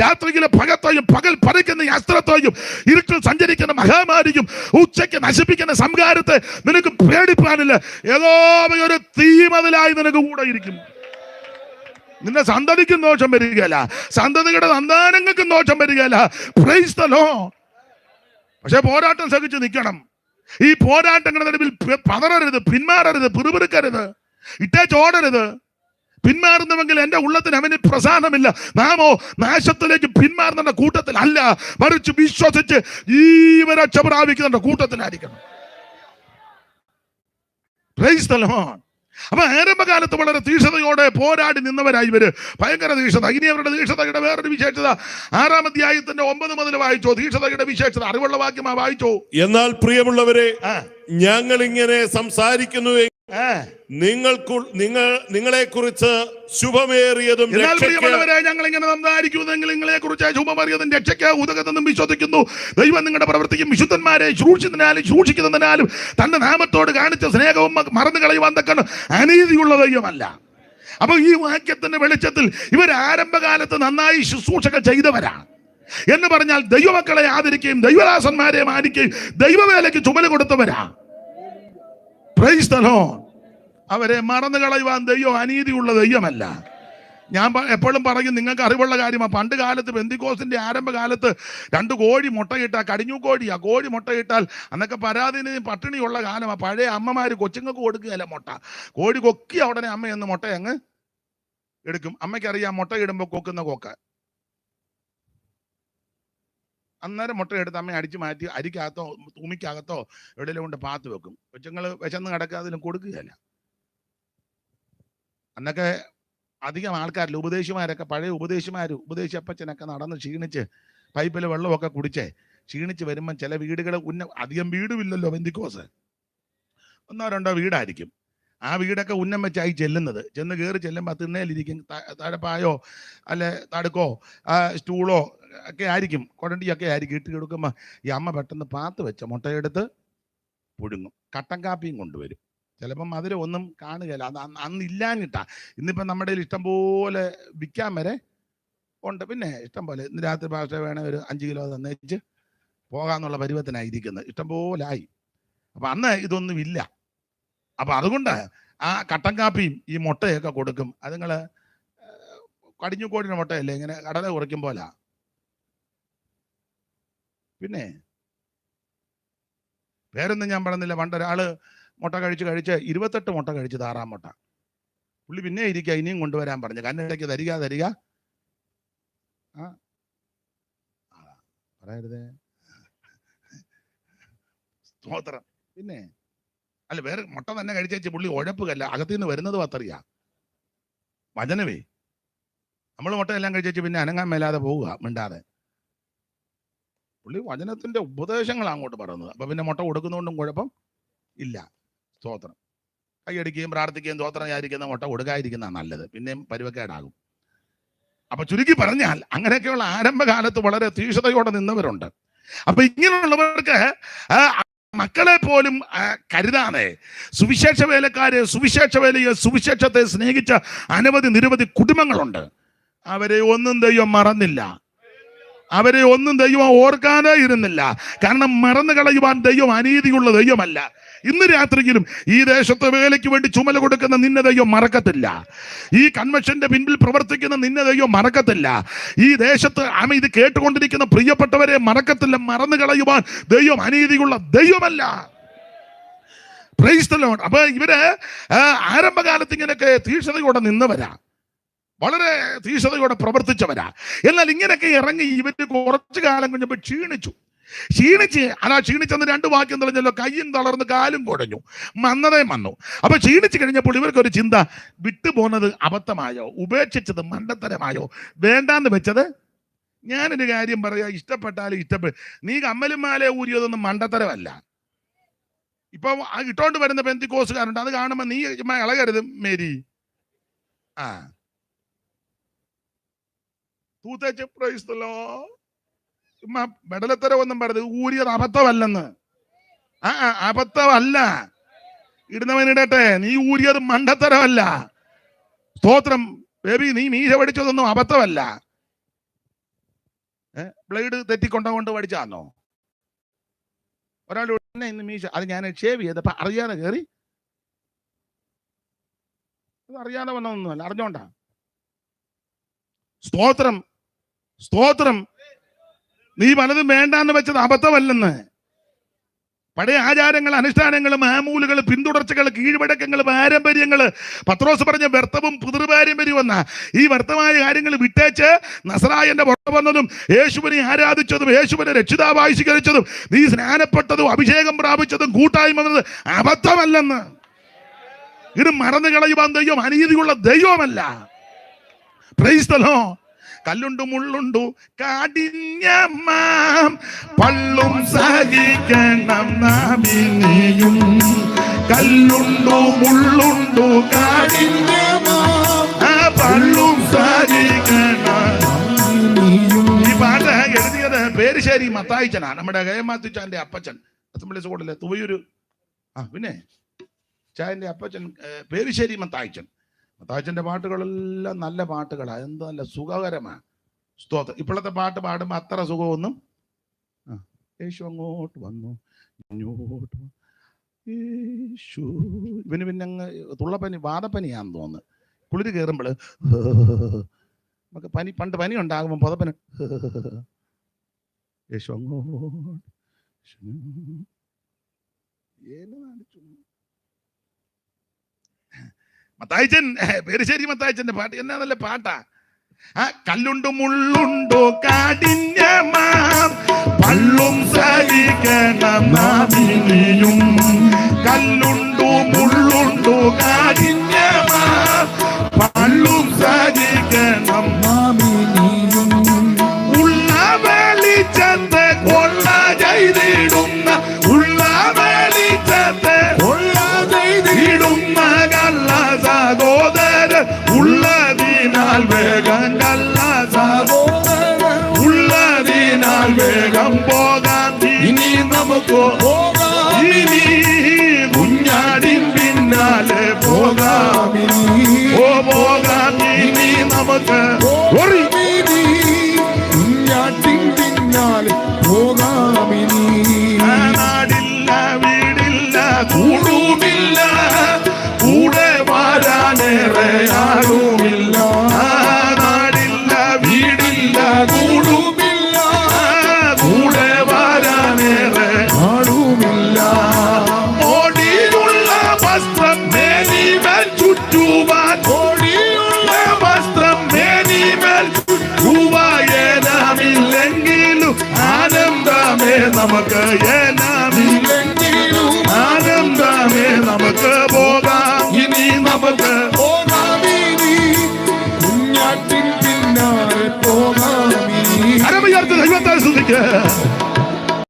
രാത്രിയിലെ ഭയത്തെയും പകൽ പറിക്കുന്ന അസ്ത്രത്തെയും ഇരുട്ടിൽ സഞ്ചരിക്കുന്ന മഹാമാരിയും ഉച്ചയ്ക്ക് നശിപ്പിക്കുന്ന സംഹാരത്തെ നിനക്ക് പേടിപ്പാനില്ല. ഏതോ ഒരു തീമതിലായി നിനക്ക് കൂടെ ഇരിക്കും. നിന്റെ സന്തതിക്കും ദോഷം വരികയില്ല, സന്തതിയുടെ സന്താനങ്ങൾക്കും ദോഷം വരികയില്ല. Price the Lord. പക്ഷെ പോരാട്ടം സഹിച്ച് നിൽക്കണം. ഈ പോരാട്ടങ്ങളുടെ നടുവിൽ പതറരുത്, പിന്മാറരുത്, പിറുപിറുക്കരുത്, ഇട്ടേച്ചോടരുത്. പിന്മാറുന്നുവെങ്കിൽ എന്റെ ഉള്ളത്തിന് അവന് പ്രസാദമില്ല. നാമോ നാശത്തിലേക്ക് പിന്മാറുന്ന കൂട്ടത്തിൽ അല്ല, മറിച്ച് വിശ്വസിച്ച് ജീവരക്ഷ പ്രാപിക്കുന്ന കൂട്ടത്തിലായിരിക്കണം. Price the Lord. അപ്പൊ ആരംഭകാലത്ത് വളരെ തീക്ഷണതയോടെ പോരാടി നിന്നവരായി ഇവര്. ഭയങ്കര തീക്ഷണത. ഇനി അവരുടെ തീക്ഷണതയുടെ വേറൊരു വിശേഷത 6-ാം അധ്യായത്തിന്റെ 9 മുതൽ വായിച്ചോ. തീക്ഷണതയുടെ വിശേഷത അറിവുള്ള വാക്യമാ വായിച്ചോ. എന്നാൽ പ്രിയമുള്ളവരെ, ഞങ്ങൾ ഇങ്ങനെ സംസാരിക്കുന്നു, നിങ്ങളെ കുറിച്ച് ശുഭമേറിയതും ഞങ്ങൾ ഇങ്ങനെ സംസാരിക്കുന്നെങ്കിൽ നിങ്ങളെ കുറിച്ച് ശുഭമേറിയതും രക്ഷയ്ക്ക് ഉതകത്തെന്നും വിശ്വസിക്കുന്നു. ദൈവം നിങ്ങളുടെ പ്രവൃത്തിക്കും വിശുദ്ധന്മാരെ സൂക്ഷിക്കുന്നതിനാലും തന്റെ നാമത്തോട് കാണിച്ച സ്നേഹവും മറന്നു കളയുവാൻ തക്കണം അനീതിയുള്ള ദൈവമല്ല. അപ്പൊ ഈ വാക്യത്തിന്റെ വെളിച്ചത്തിൽ ഇവർ ആരംഭകാലത്ത് നന്നായി ശുശ്രൂഷകൾ ചെയ്തവരാണ് എന്ന് പറഞ്ഞാൽ ദൈവമക്കളെ ആദരിക്കുകയും ദൈവദാസന്മാരെ മാനിക്കുകയും ദൈവവേലയ്ക്ക് ചുമല് കൊടുത്തവരാ. Praise the Lord. അവരെ മറന്നു കളയുവാൻ ദൈവം അനീതിയുള്ള ദൈവമല്ല. ഞാൻ എപ്പോഴും പറയും, നിങ്ങൾക്ക് അറിവുള്ള കാര്യമാണ്. പണ്ട് കാലത്ത് പെന്തിക്കോസിന്റെ ആരംഭകാലത്ത് 2 കോഴി മുട്ടയിട്ടാൽ, കടിഞ്ഞു കോഴിയാ, കോഴി മുട്ടയിട്ടാൽ അന്നൊക്കെ പരാതിന് പട്ടിണിയുള്ള കാലമാണ്. പഴയ അമ്മമാര് കൊച്ചുങ്ങൾക്ക് കൊടുക്കുകയല്ല മുട്ട. കോഴി കൊക്കിയ ഉടനെ അമ്മ എന്ന് മുട്ട അങ്ങ് എടുക്കും. അമ്മയ്ക്കറിയാം മുട്ട ഇടുമ്പോൾ കൊക്കുന്ന കൊക്ക. അന്നേരം മുട്ടയെടുത്ത് അമ്മ അടിച്ചു മാറ്റി അരിക്കകത്തോ തുണിക്കകത്തോ എവിടെയെങ്കിലും കൊണ്ട് പാത്ത് വെക്കും. കൊച്ചുങ്ങൾ വിശന്ന് കിടക്കുക, അതിലും കൊടുക്കുകയല്ല. അന്നൊക്കെ അധികം ആൾക്കാരില്ല. ഉപദേശിമാരൊക്കെ, പഴയ ഉപദേശി അപ്പച്ചനൊക്കെ നടന്ന് ക്ഷീണിച്ച് പൈപ്പിൽ വെള്ളമൊക്കെ കുടിച്ച് ക്ഷീണിച്ച് വരുമ്പം ചില വീടുകൾ അധികം വീടുമില്ലല്ലോ പെന്തിക്കോസ്, 1-2 വീടായിരിക്കും. ആ വീടൊക്കെ ഉന്നം വെച്ചായി ചെല്ലുന്നത്. ചെന്ന് കയറി ചെല്ലുമ്പോൾ തിണ്ണയിലിരിക്കും തഴപ്പായോ അല്ലെ തടുക്കോ സ്റ്റൂളോ ഒക്കെ ആയിരിക്കും, കൊടണ്ടിയൊക്കെ ആയിരിക്കും. ഇട്ട് കൊടുക്കുമ്പോൾ ഈ അമ്മ പെട്ടെന്ന് പാത്ത് വെച്ച മുട്ടയെടുത്ത് പുഴുങ്ങും. കട്ടൻ കാപ്പിയും കൊണ്ടുവരും. ചിലപ്പം മധുരം ഒന്നും കാണുകയില്ല, അത് അന്ന് ഇല്ലാഞ്ഞിട്ടാ. ഇന്നിപ്പം നമ്മുടെ കയ്യിൽ ഇഷ്ടം പോലെ വിൽക്കാൻ വരെ ഉണ്ട്. പിന്നെ ഇഷ്ടം പോലെ ഇന്ന് രാത്രി ഭാഷ വേണേ ഒരു 5 കിലോ തന്നേച്ച് പോകാന്നുള്ള പരുവത്തിനായിരിക്കുന്നത്, ഇഷ്ടം പോലെ ആയി. അപ്പം അന്ന് ഇതൊന്നും ഇല്ല. അപ്പം അതുകൊണ്ട് ആ കട്ടൻ കാപ്പിയും ഈ മുട്ടയൊക്കെ കൊടുക്കും. അത് നിങ്ങൾ കടിഞ്ഞുകോടിൻ്റെ മുട്ടയല്ലേ, ഇങ്ങനെ കടല കുറയ്ക്കും പോലെ. പിന്നെ പേരൊന്നും ഞാൻ പറഞ്ഞില്ല. പണ്ടൊരാള് മുട്ട കഴിച്ച് 28 മുട്ട കഴിച്ച്, താറാം മുട്ട. പുള്ളി പിന്നെ ഇരിക്കുക, ഇനിയും കൊണ്ടുവരാൻ പറഞ്ഞു. കന്നിടയ്ക്ക് തരിക ആ പറയരുതേ, സ്തോത്രം. പിന്നെ അല്ല, വേറെ മുട്ട തന്നെ കഴിച്ചു പുള്ളി ഉഴപ്പുകല്ല, അകത്തുനിന്ന് വരുന്നത് പത്തറിയാ വചനവേ. നമ്മൾ മുട്ടയെല്ലാം കഴിച്ചു പിന്നെ അനങ്ങാൻ മേലാതെ പോവുക മിണ്ടാതെ. പുള്ളി വചനത്തിന്റെ ഉപദേശങ്ങൾ അങ്ങോട്ട് പറയുന്നത്. അപ്പൊ പിന്നെ മുട്ട കൊടുക്കുന്നതുകൊണ്ടും കുഴപ്പം ഇല്ല. സ്തോത്രം. കൈയടിക്കുകയും പ്രാർത്ഥിക്കുകയും സ്തോത്രം വിചാരിക്കുന്ന മുട്ട കൊടുക്കാതിരിക്കുന്ന നല്ലത്, പിന്നെയും പരുവക്കേടാകും. അപ്പൊ ചുരുക്കി പറഞ്ഞാൽ അങ്ങനെയൊക്കെയുള്ള ആരംഭകാലത്ത് വളരെ തീക്ഷ്ണതയോടെ നിന്നവരുണ്ട്. അപ്പൊ ഇങ്ങനെയുള്ളവർക്ക് മക്കളെ പോലും കരുതാതെ സുവിശേഷ വേലക്കാരെ, സുവിശേഷ വേലയെ, സുവിശേഷത്തെ സ്നേഹിച്ച നിരവധി കുടുംബങ്ങളുണ്ട്. അവരെ ഒന്നും ദൈവം മറന്നില്ല, അവരെ ഒന്നും ദൈവം ഓർക്കാതെ ഇരുന്നില്ല. കാരണം മറന്നു കളയുവാൻ ദൈവം അനീതിയുള്ള ദൈവമല്ല. ഇന്ന് രാത്രിയിലും ഈ ദേശത്തെ വേലയ്ക്ക് വേണ്ടി ചുമല കൊടുക്കുന്ന നിന്നെ ദൈവം മറക്കത്തില്ല. ഈ കൺവെൻഷന്റെ പിന്നിൽ പ്രവർത്തിക്കുന്ന നിന്നെ ദൈവം മറക്കത്തില്ല. ഈ ദേശത്ത് ഇത് കേട്ടുകൊണ്ടിരിക്കുന്ന പ്രിയപ്പെട്ടവരെ മറക്കത്തില്ല. മറന്നു കളയുവാൻ ദൈവം അനീതിയുള്ള ദൈവമല്ല. Praise the Lord. അപ്പൊ ഇവര് ആരംഭകാലത്ത് ഇങ്ങനെയൊക്കെ തീക്ഷ്ണതയോടെ നിന്നവരാ, വളരെ തീക്ഷ്ണതയോടെ പ്രവർത്തിച്ചവരാ. എന്നാൽ ഇങ്ങനെയൊക്കെ ഇറങ്ങി ഇവര് കുറച്ചു കാലം കഴിഞ്ഞപ്പോൾ ക്ഷീണിച്ചെന്ന് 2 വാക്യം തെളിഞ്ഞല്ലോ. കയ്യും തളർന്ന് കാലും കുഴഞ്ഞു, മന്ദതയും വന്നു. അപ്പൊ ക്ഷീണിച്ചു കഴിഞ്ഞപ്പോൾ ഇവർക്കൊരു ചിന്ത, വിട്ടുപോകുന്നത് അബദ്ധമായോ, ഉപേക്ഷിച്ചത് മണ്ടത്തരമായോ, വേണ്ടാന്ന് വെച്ചത്. ഞാനൊരു കാര്യം പറയാ, ഇഷ്ടപ്പെട്ടാലും നീ കമ്മലും മാല ഊരിയതൊന്നും മണ്ടത്തരമല്ല. ഇപ്പൊ ഇട്ടോണ്ട് വരുന്ന പെന്തിക്കോസുകാരുണ്ട്, അത് കാണുമ്പോ നീ ഇളകരുത് മേരി. തൂത്തേച്ച് പ്രൈസ് ദി ലോർഡ്. മെഡലത്തരവൊന്നും പറഞ്ഞത് ഊരിയത് അബദ്ധമല്ലെന്ന്. അബദ്ധമല്ല, ഇടുന്നവൻ ഇടട്ടെ. നീ ഊരിയത് മണ്ടത്തരമല്ല. സ്തോത്രം. ബേബി, നീ മീശ പഠിച്ചതൊന്നും അബദ്ധമല്ല. ബ്ലേഡ് തെറ്റിക്കൊണ്ടുകൊണ്ട് പഠിച്ചാന്നോ? ഒരാൾ ഇന്ന് മീശ, അത് ഞാൻ ഷേവ് ചെയ്തപ്പോ അറിയാതെ കയറി, അത് അറിയാതെ വന്നതൊന്നുമല്ല, അറിഞ്ഞോണ്ടാ. സ്തോത്രം, സ്തോത്രം. നീ പലതും വേണ്ടാന്ന് വെച്ചത് അബദ്ധമല്ലെന്ന്. പഴയ ആചാരങ്ങൾ, അനുഷ്ഠാനങ്ങൾ, മാമൂലുകൾ, പിന്തുടർച്ചകൾ, കീഴ്വഴക്കങ്ങൾ, പാരമ്പര്യങ്ങൾ, പത്രോസ് പറഞ്ഞ വ്യർത്ഥവും പിതൃപാരമ്പര്യവും എന്ന ഈ വ്യർത്ഥമായ കാര്യങ്ങൾ വിട്ടേച്ച് നസറായന്റെ പുറത്ത് വന്നതും, യേശുവിനെ ആരാധിച്ചതും, യേശുവിനെ രക്ഷിതാവായി സ്വീകരിച്ചതും, നീ സ്നാനപ്പെട്ടതും, അഭിഷേകം പ്രാപിച്ചതും, കൂട്ടായ്മ വന്നത് അബദ്ധമല്ലെന്ന്. ഇത് മറന്നു കളയുവാൻ ദൈവം അനീതിയുള്ള ദൈവമല്ല. Praise the Lord. കല്ലുണ്ടു മുള്ളുണ്ടു കാഠിന്യമാം പള്ളും സഹിക്കണം നാമിനിയും. കല്ലുണ്ടു മുള്ളുണ്ടു കാഠിന്യമാം പള്ളും സഹിക്കണം. ഈ പാട്ട് എഴുതിയത് പേരുശ്ശേരി മത്തായിച്ചനാ, നമ്മുടെ കയമാത്തിച്ചാന്റെ അപ്പച്ചൻ, അസംബ്ലി സ്കൂളിലെ തുവയൂര്. പിന്നെ ചായന്റെ അപ്പച്ചൻ പേരുശ്ശേരി മത്തായിച്ചൻ. മത്തായിച്ചന്റെ പാട്ടുകളെല്ലാം നല്ല പാട്ടുകളാണ്, എന്ത് നല്ല സുഖകരമാണ്. സ്തോത്രം. ഇപ്പോഴത്തെ പാട്ട് പാടുമ്പോൾ അത്ര സുഖമൊന്നും. യേശു അങ്ങോട്ട് വന്നു, ഇങ്ങോട്ട് യേശു. ഇവന് പിന്നെ അങ്ങ് തുള്ളപ്പനി, വാദപ്പനിയാന്ന് തോന്നുന്നു. കുളിര് കയറുമ്പോൾ നമുക്ക് പണ്ട് പനി ഉണ്ടാകുമ്പോൾ പുതപ്പന് യേശു അങ്ങോട്ട്. മത്തായിച്ചൻ, പേരുശ്ശേരി മത്തായിച്ചന്റെ പാട്ട് എന്നാ നല്ല പാട്ടാ. കല്ലുണ്ടു മുള്ളുണ്ടു കാഠിന്യമാം പള്ളും സഹിക്കണം നാമിനിയും. കല്ലുണ്ടു മുള്ളുണ്ടു കാഠിന്യമാം പള്ളും സഹിക്കണം നാമിനിയും. ഉള്ള വെളിച്ചത്തെ കൊള്ള ചെയ്തിടുന്ന, ഉള്ള വെളിച്ചത്തെ കൊള്ള ചെയ്തിടുന്ന കള്ള സഹോദരൻ ഉള്ളതിനാൽ വേഗം കള്ള സഹോദരൻ ഉള്ള നമുക്ക് ഇനി കുഞ്ഞാടിൻ പിന്നാലെ പോകാം. ഓ പോകാം ഇനി നമുക്ക് കുഞ്ഞാട്ടിൻ പിന്നാലെ പോകാമിനി. നാടില്ല വീടില്ല കൂടുമില്ല കൂടെ വരാനേറെ ആരുമില്ല. നാടില്ല വീടില്ല കൂടുമില്ല കൂടെ വരാനേറെ ആരുമില്ല. ഓടിയുള്ള വസ്ത്രം മേനിമേൽ ചുറ്റുവാൻ ഓടിയുള്ള വസ്ത്രം മേനിമേൽ ചുറ്റുവാനാമില്ലെങ്കിലും ആനന്ദമേ നമുക്ക്